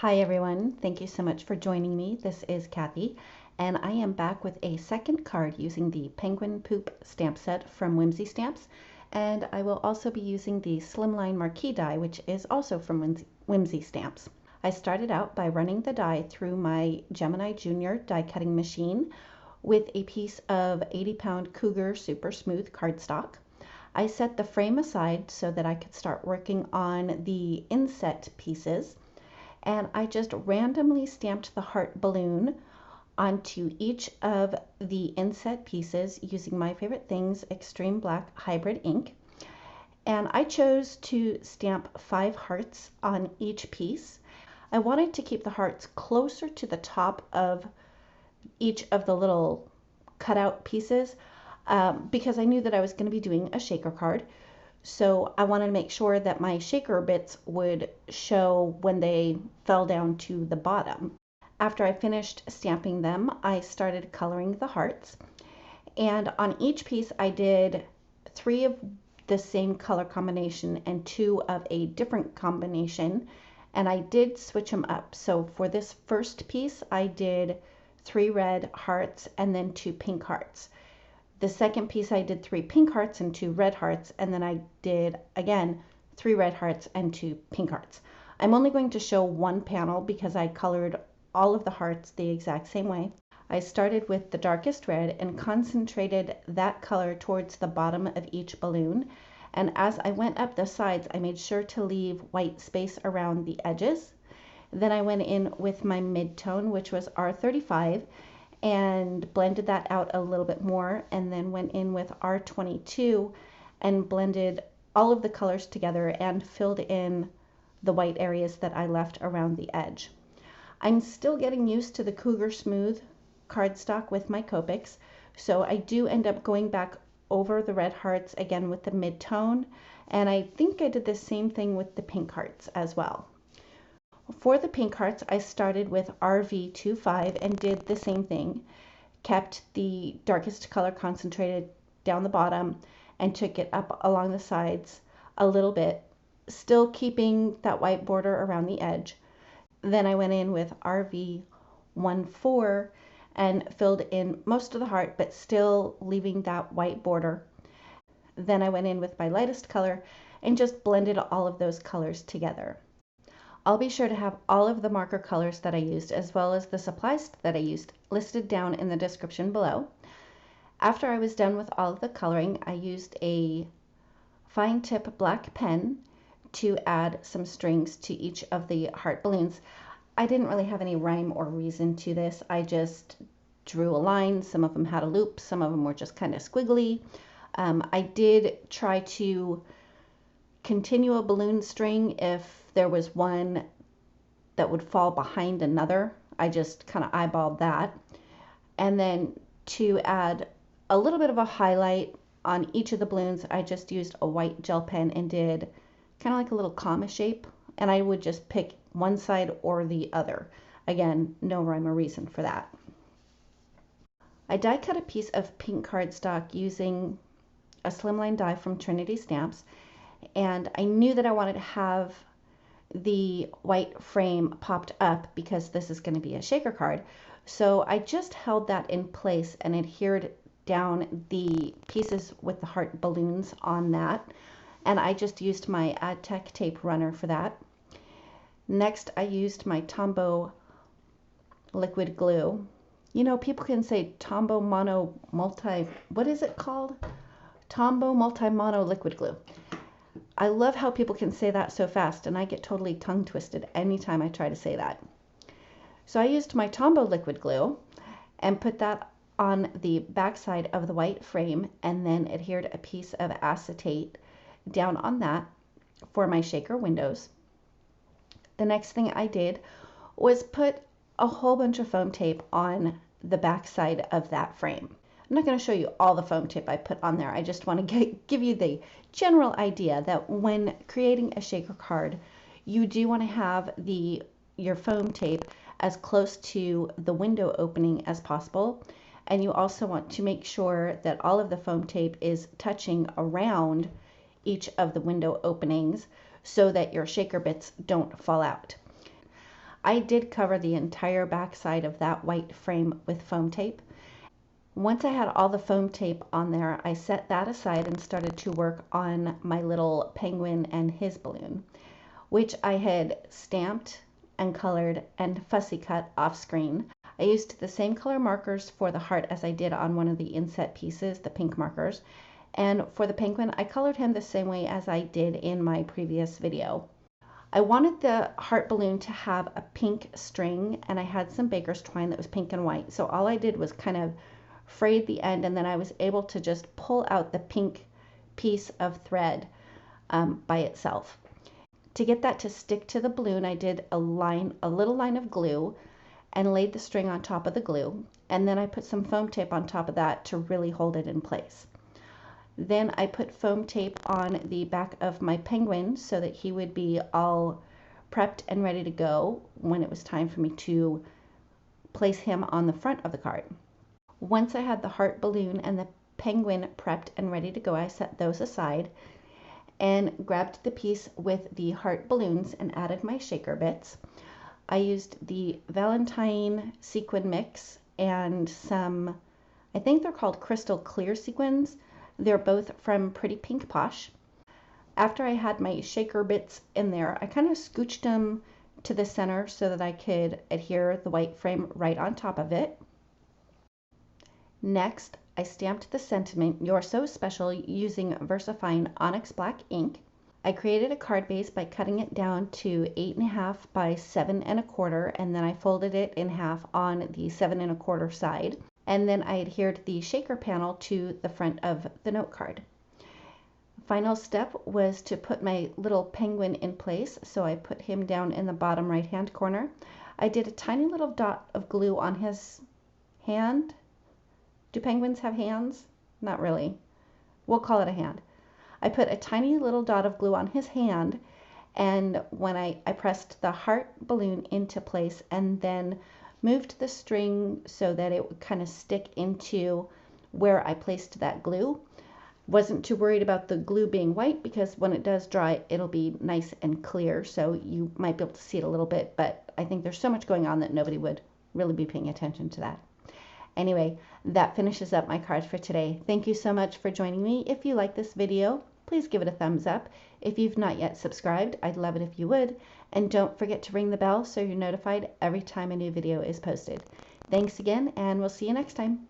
Hi everyone, thank you so much for joining me. This is Kathy, and I am back with a second card using the Penguin Poop stamp set from Whimsy Stamps, and I will also be using the Slimline marquee die, which is also from Whimsy Stamps. I started out by running the die through my Gemini Junior die cutting machine with a piece of 80-pound Cougar Super Smooth cardstock. I set the frame aside so that I could start working on the inset pieces, and I just randomly stamped the heart balloon onto each of the inset pieces using My Favorite Things Extreme Black Hybrid ink. And I chose to stamp 5 hearts on each piece. I wanted to keep the hearts closer to the top of each of the little cutout pieces because I knew that I was going to be doing a shaker card. So I wanted to make sure that my shaker bits would show when they fell down to the bottom. After I finished stamping them, I started coloring the hearts. And on each piece, I did 3 of the same color combination and 2 of a different combination. And I did switch them up. So for this first piece, I did 3 red hearts and then 2 pink hearts. The second piece I did 3 pink hearts and 2 red hearts, and then I did again 3 red hearts and 2 pink hearts. I'm only going to show one panel because I colored all of the hearts the exact same way. I started with the darkest red and concentrated that color towards the bottom of each balloon, and as I went up the sides I made sure to leave white space around the edges. Then I went in with my mid-tone, which was R35, and blended that out a little bit more, and then went in with R22 and blended all of the colors together and filled in the white areas that I left around the edge. I'm still getting used to the Cougar Smooth cardstock with my Copics, so I do end up going back over the red hearts again with the mid-tone, and I think I did the same thing with the pink hearts as well. For the pink hearts, I started with RV25 and did the same thing, kept the darkest color concentrated down the bottom and took it up along the sides a little bit, still keeping that white border around the edge. Then I went in with RV14 and filled in most of the heart, but still leaving that white border. Then I went in with my lightest color and just blended all of those colors together. I'll be sure to have all of the marker colors that I used, as well as the supplies that I used, listed down in the description below. After I was done with all of the coloring, I used a fine tip black pen to add some strings to each of the heart balloons. I didn't really have any rhyme or reason to this. I just drew a line. Some of them had a loop, some of them were just kind of squiggly. I did try to continue a balloon string if there was one that would fall behind another. I just kind of eyeballed that. And then to add a little bit of a highlight on each of the balloons, I just used a white gel pen and did kind of like a little comma shape, and I would just pick one side or the other. Again, no rhyme or reason for that. I die cut a piece of pink cardstock using a Slimline die from Trinity Stamps, and I knew that I wanted to have the white frame popped up because this is going to be a shaker card. So I just held that in place and adhered down the pieces with the heart balloons on that, and I just used my AdTech tape runner for that. Next I used my Tombow liquid glue. You know, people can say Tombow mono multi, what is it called? Tombow multi mono liquid glue. I love how people can say that so fast, and I get totally tongue twisted anytime I try to say that. So I used my Tombow liquid glue and put that on the back side of the white frame, and then adhered a piece of acetate down on that for my shaker windows. The next thing I did was put a whole bunch of foam tape on the back side of that frame. I'm not going to show you all the foam tape I put on there. I just want to give you the general idea that when creating a shaker card, you do want to have your foam tape as close to the window opening as possible. And you also want to make sure that all of the foam tape is touching around each of the window openings so that your shaker bits don't fall out. I did cover the entire back side of that white frame with foam tape. Once I had all the foam tape on there, I set that aside and started to work on my little penguin and his balloon, which I had stamped and colored and fussy cut off screen. I used the same color markers for the heart as I did on one of the inset pieces, the pink markers. And for the penguin, I colored him the same way as I did in my previous video. I wanted the heart balloon to have a pink string, and I had some baker's twine that was pink and white. So all I did was kind of frayed the end, and then I was able to just pull out the pink piece of thread by itself. To get that to stick to the balloon, I did a little line of glue and laid the string on top of the glue, and then I put some foam tape on top of that to really hold it in place. Then I put foam tape on the back of my penguin so that he would be all prepped and ready to go when it was time for me to place him on the front of the card. Once I had the heart balloon and the penguin prepped and ready to go, I set those aside and grabbed the piece with the heart balloons and added my shaker bits. I used the Valentine sequin mix and some, I think they're called crystal clear sequins. They're both from Pretty Pink Posh. After I had my shaker bits in there, I kind of scooched them to the center so that I could adhere the white frame right on top of it. Next, I stamped the sentiment, "You're so special," using VersaFine Onyx Black ink. I created a card base by cutting it down to 8.5 by 7 1/4, and then I folded it in half on the 7 1/4 side. And then I adhered the shaker panel to the front of the note card. Final step was to put my little penguin in place, so I put him down in the bottom right hand corner. I did a tiny little dot of glue on his hand. Do penguins have hands? Not really. We'll call it a hand. I put a tiny little dot of glue on his hand, and when I pressed the heart balloon into place and then moved the string so that it would kind of stick into where I placed that glue. Wasn't too worried about the glue being white because when it does dry, it'll be nice and clear, so you might be able to see it a little bit, but I think there's so much going on that nobody would really be paying attention to that. Anyway, that finishes up my card for today. Thank you so much for joining me. If you like this video, please give it a thumbs up. If you've not yet subscribed, I'd love it if you would. And don't forget to ring the bell so you're notified every time a new video is posted. Thanks again, and we'll see you next time.